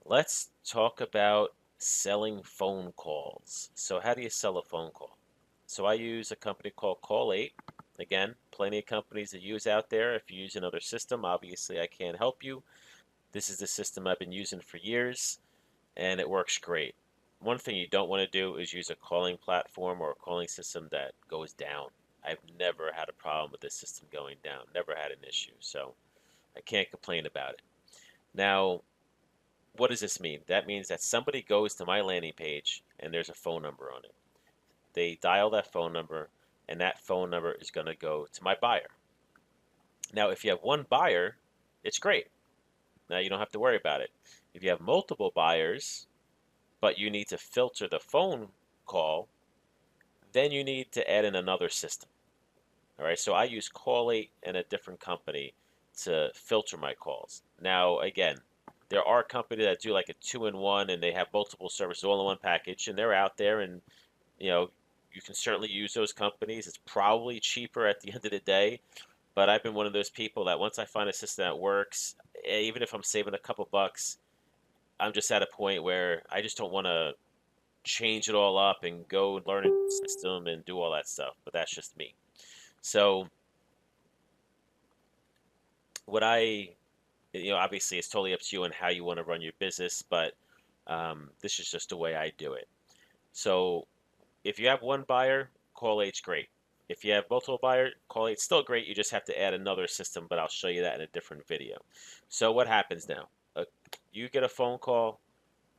Let's talk about selling phone calls. So, how do you sell a phone call? So, I use a company called Call8. Again, plenty of companies to use out there. If you use another system, obviously I can't help you. This is the system I've been using for years, and it works great. One thing you don't want to do is use a calling platform or a calling system that goes down. I've never had a problem with this system going down, never had an issue. So, I can't complain about it. Now, what does this mean? That means that somebody goes to my landing page and there's a phone number on it. They dial that phone number, and that phone number is going to go to my buyer. Now, if you have one buyer, it's great. Now you don't have to worry about it. If you have multiple buyers, but you need to filter the phone call, then you need to add in another system. All right, so I use Call8 and a different company to filter my calls. Now, again, there are companies that do like a two-in-one and they have multiple services all in one package, and they're out there, and you know, you can certainly use those companies. It's probably cheaper at the end of the day, but I've been one of those people that once I find a system that works, even if I'm saving a couple bucks, I'm just at a point where I just don't want to change it all up and go and learn a new system and do all that stuff. But that's just me. So what obviously it's totally up to you on how you want to run your business, but this is just the way I do it. So if you have one buyer, Call8's great. If you have multiple buyers, Call8's still great. You just have to add another system, but I'll show you that in a different video. So what happens now? You get a phone call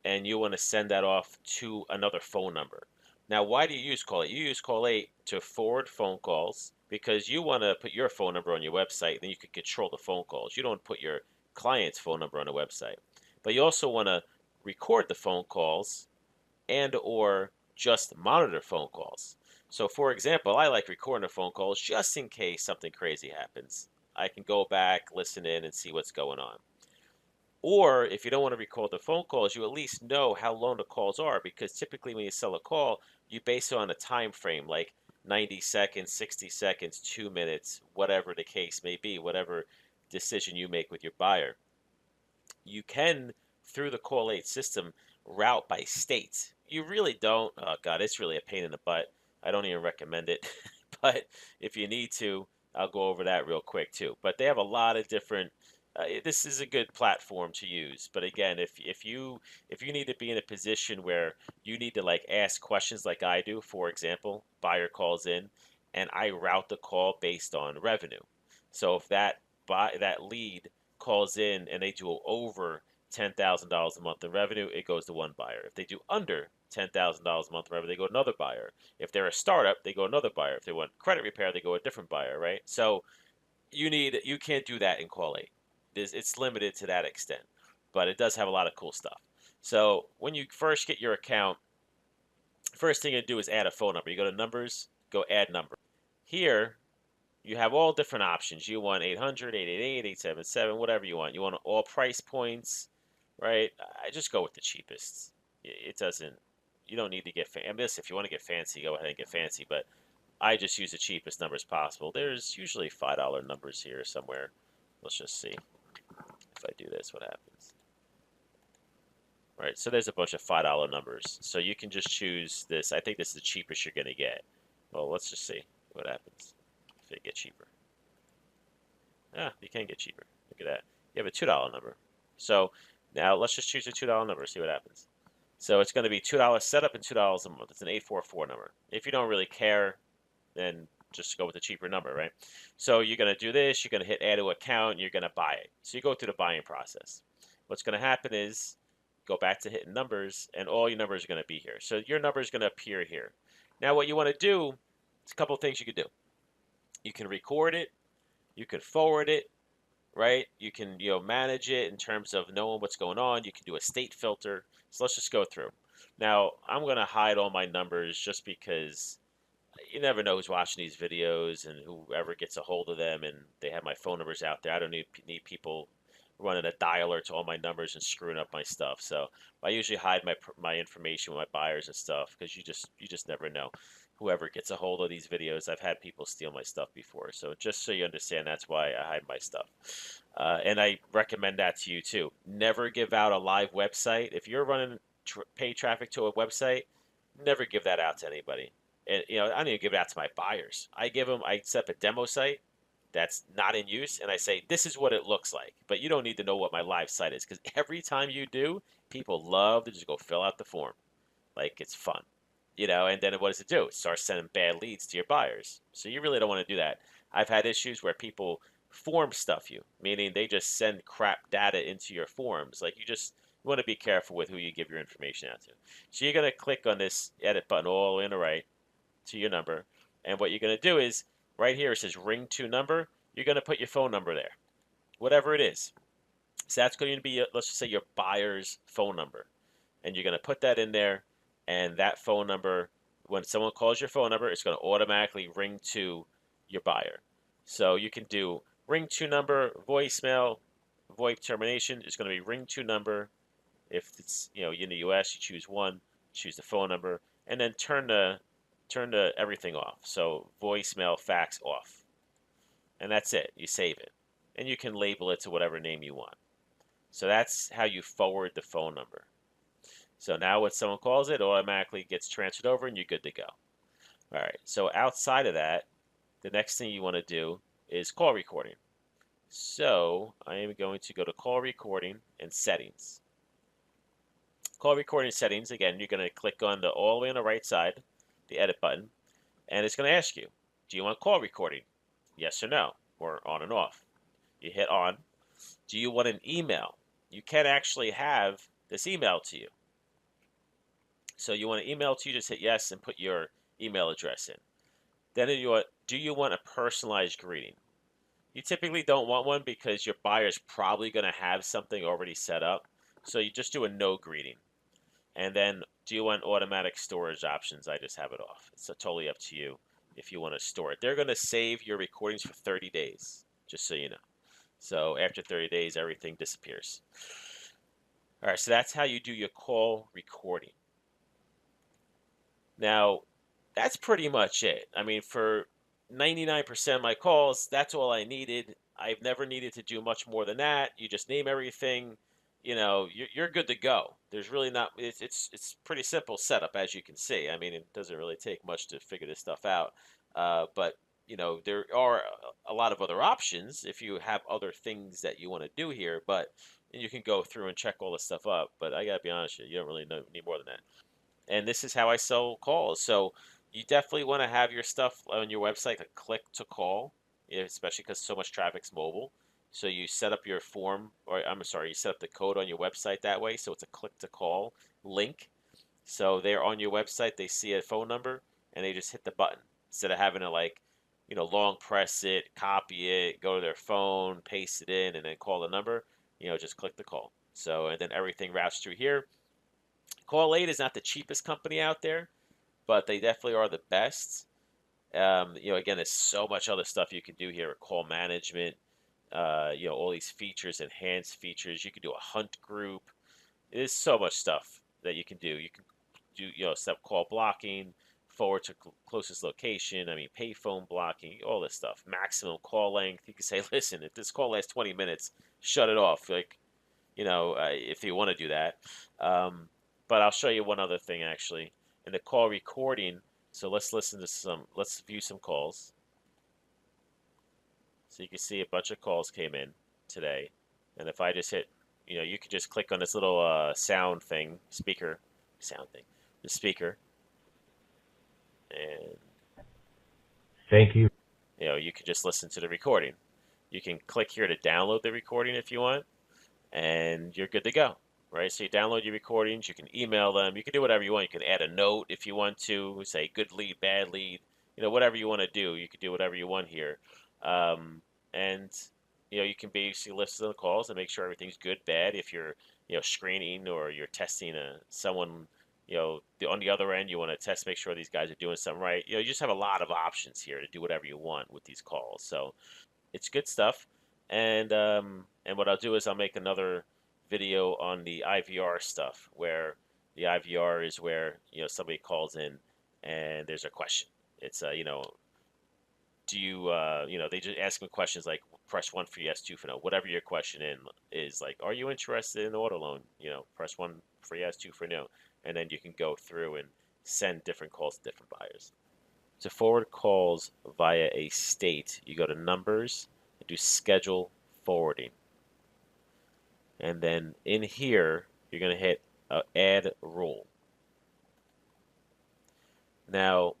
and you want to send that off to another phone number. Now, why do you use Call8? You use Call8 to forward phone calls because you want to put your phone number on your website, then you can control the phone calls. You don't put your client's phone number on a website. But you also want to record the phone calls and or just monitor phone calls. So for example, I like recording the phone calls just in case something crazy happens. I can go back, listen in, and see what's going on. Or if you don't want to record the phone calls, you at least know how long the calls are because typically when you sell a call, you base it on a time frame like 90 seconds, 60 seconds, 2 minutes, whatever the case may be, whatever decision you make with your buyer. You can, through the Call8 system, route by state. You really don't. Oh God, it's really a pain in the butt. I don't even recommend it. But if you need to, I'll go over that real quick too. But they have a lot of different. This is a good platform to use. But again, if you need to be in a position where you need to like ask questions like I do, for example, buyer calls in, and I route the call based on revenue. So if that lead calls in and they do over $10,000 a month in revenue, it goes to one buyer. If they do under $10,000 a month in revenue, they go to another buyer. If they're a startup, they go to another buyer. If they want credit repair, they go to a different buyer, right? So you can't do that in Call8. It's limited to that extent, but it does have a lot of cool stuff. So when you first get your account, first thing you do is add a phone number. You go to numbers, go add number. Here, you have all different options. You want 800, 888, 877, whatever you want. You want all price points, right? I just go with the cheapest. It doesn't, you don't need to get fancy. I mean, listen, if you want to get fancy, go ahead and get fancy, but I just use the cheapest numbers possible. There's usually $5 numbers here somewhere. Let's just see. If I do this, what happens? Right, so there's a bunch of $5 numbers. So you can just choose this. I think this is the cheapest you're going to get. Well, let's just see what happens if it gets cheaper. Ah, you can get cheaper. Look at that. You have a $2 number. So now let's just choose a $2 number, see what happens. So it's going to be $2 setup and $2 a month. It's an 844 number. If you don't really care, then just go with the cheaper number, right? So you're going to do this. You're going to hit add to account. And you're going to buy it. So you go through the buying process. What's going to happen is go back to hitting numbers, and all your numbers are going to be here. So your number is going to appear here. Now what you want to do, it's a couple of things you can do. You can record it. You can forward it, right? You can manage it in terms of knowing what's going on. You can do a state filter. So let's just go through. Now I'm going to hide all my numbers just because you never know who's watching these videos and whoever gets a hold of them, and they have my phone numbers out there. I don't need people running a dialer to all my numbers and screwing up my stuff. So I usually hide my information with my buyers and stuff because you just never know. whoever gets a hold of these videos. I've had people steal my stuff before, so just so you understand, that's why I hide my stuff. And I recommend that to you too. Never give out a live website. If you're running paid traffic to a website, never give that out to anybody. And I don't even give it out to my buyers. I set up a demo site that's not in use, and I say this is what it looks like. But you don't need to know what my live site is because every time you do, people love to just go fill out the form. Like it's fun, and then what does it do? It starts sending bad leads to your buyers. So you really don't want to do that. I've had issues where people form stuff you, meaning they just send crap data into your forms. Like you want to be careful with who you give your information out to. So you're going to click on this edit button all the way on the right to your number. And what you're going to do is right here it says ring to number. You're going to put your phone number there, whatever it is. So that's going to be, let's just say, your buyer's phone number. And you're going to put that in there. And that phone number, when someone calls your phone number, it's going to automatically ring to your buyer. So you can do ring to number, voicemail, VoIP termination. It's going to be ring to number. If it's in the U.S., you choose one, choose the phone number, and then turn the everything off. So voicemail, fax off, and that's it. You save it, and you can label it to whatever name you want. So that's how you forward the phone number. So now when someone calls it automatically gets transferred over and you're good to go. All right. So outside of that, the next thing you want to do is call recording. So I am going to go to call recording and settings. Call recording settings. Again, you're going to click on all the way on the right side, the edit button, and it's going to ask you, do you want call recording? Yes or no, or on and off. You hit on. Do you want an email? You can actually have this email to you. So you want an email to you, just hit yes and put your email address in. Then do you want a personalized greeting? You typically don't want one because your buyer's probably going to have something already set up. So you just do a no greeting. And then do you want automatic storage options? I just have it off. It's totally up to you if you want to store it. They're going to save your recordings for 30 days, just so you know. So after 30 days, everything disappears. All right, so that's how you do your call recording. Now, that's pretty much it. I mean, for 99% of my calls, that's all I needed. I've never needed to do much more than that. You just name everything, you're good to go. There's really not, it's pretty simple setup, as you can see. I mean, it doesn't really take much to figure this stuff out. But, there are a lot of other options if you have other things that you want to do here, but you can go through and check all this stuff up. But I got to be honest with you, you don't really need more than that. And this is how I sell calls. So you definitely want to have your stuff on your website to click to call, especially because so much traffic's mobile. So you set up your form, or I'm sorry, you set up the code on your website that way. So it's a click to call link. So they're on your website, they see a phone number, and they just hit the button instead of having to long press it, copy it, go to their phone, paste it in, and then call the number. Just click the call. So and then everything routes through here. Kall8 is not the cheapest company out there, but they definitely are the best. Again, there's so much other stuff you can do here with call management. All these features, enhanced features. You can do a hunt group. There's so much stuff that you can do. You can do, step call blocking, forward to closest location. I mean, payphone blocking, all this stuff. Maximum call length. You can say, listen, if this call lasts 20 minutes, shut it off. If you want to do that. But I'll show you one other thing actually. In the call recording, so let's view some calls. So you can see a bunch of calls came in today. And if I just hit, you can just click on this little sound thing, the speaker. And Thank you. you can just listen to the recording. You can click here to download the recording if you want, and you're good to go. Right, so you download your recordings, you can email them, you can do whatever you want. You can add a note if you want to, say good lead, bad lead, whatever you want to do. You can do whatever you want here, and you can basically listen to the calls and make sure everything's good, bad. If you're screening or you're testing someone, on the other end, you want to test, make sure these guys are doing something right. You just have a lot of options here to do whatever you want with these calls. So it's good stuff, and what I'll do is I'll make another video on the IVR stuff, where the IVR is where somebody calls in and there's a question. It's do you they just ask them questions like press one for yes, two for no, whatever your question in is like, are you interested in auto loan? Press one for yes, two for no, and then you can go through and send different calls to different buyers. To forward calls via a state, you go to numbers and do schedule forwarding. And then in here, you're going to hit add rule. Now,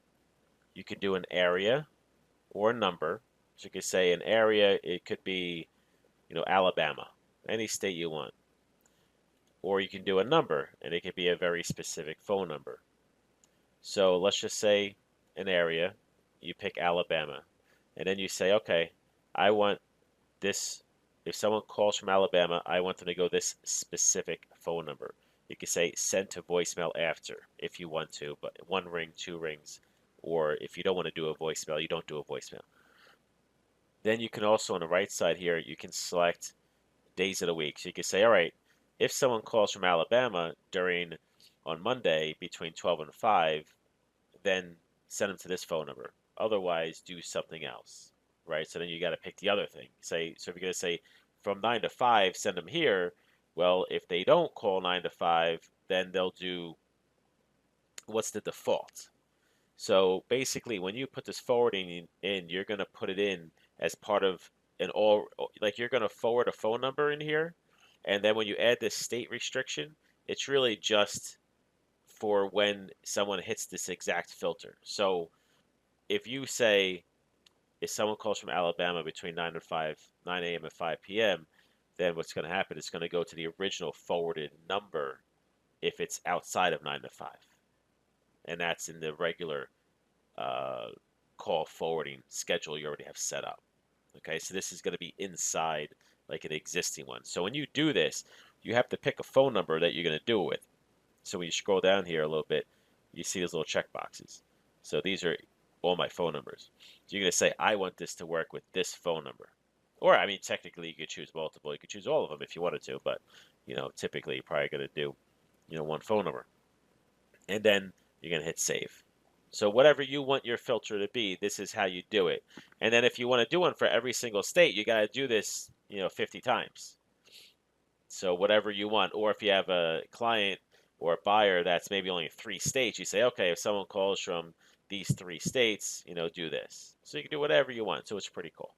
you could do an area or a number. So you could say an area, it could be, Alabama, any state you want. Or you can do a number, and it could be a very specific phone number. So let's just say an area, you pick Alabama, and then you say, okay, I want this. If someone calls from Alabama, I want them to go this specific phone number. You can say send to voicemail after if you want to, but one ring, two rings, or if you don't want to do a voicemail, you don't do a voicemail. Then you can also on the right side here, you can select days of the week. So you can say, all right, if someone calls from Alabama during on Monday between 12 and 5, then send them to this phone number. Otherwise, do something else, right? So then you got to pick the other thing. So if you're going to say from 9 to 5, send them here. Well, if they don't call 9 to 5, then they'll do what's the default. So basically, when you put this forwarding in, you're going to put it in as part of an all, like you're going to forward a phone number in here. And then when you add this state restriction, it's really just for when someone hits this exact filter. So if you say if someone calls from Alabama between 9 a.m. and 5 p.m., then what's going to happen is going to go to the original forwarded number if it's outside of 9 to 5. And that's in the regular uh, call forwarding schedule you already have set up. Okay, so this is going to be inside like an existing one. So when you do this, you have to pick a phone number that you're going to do it with. So when you scroll down here a little bit, you see those little check boxes. So these are all my phone numbers. So you're going to say, I want this to work with this phone number. Or, I mean, technically you could choose multiple. You could choose all of them if you wanted to, but, typically you're probably going to do, one phone number. And then you're going to hit save. So whatever you want your filter to be, this is how you do it. And then if you want to do one for every single state, you got to do this, 50 times. So whatever you want, or if you have a client or a buyer that's maybe only 3 states, you say, okay, if someone calls from these 3 states, do this. So you can do whatever you want. So it's pretty cool.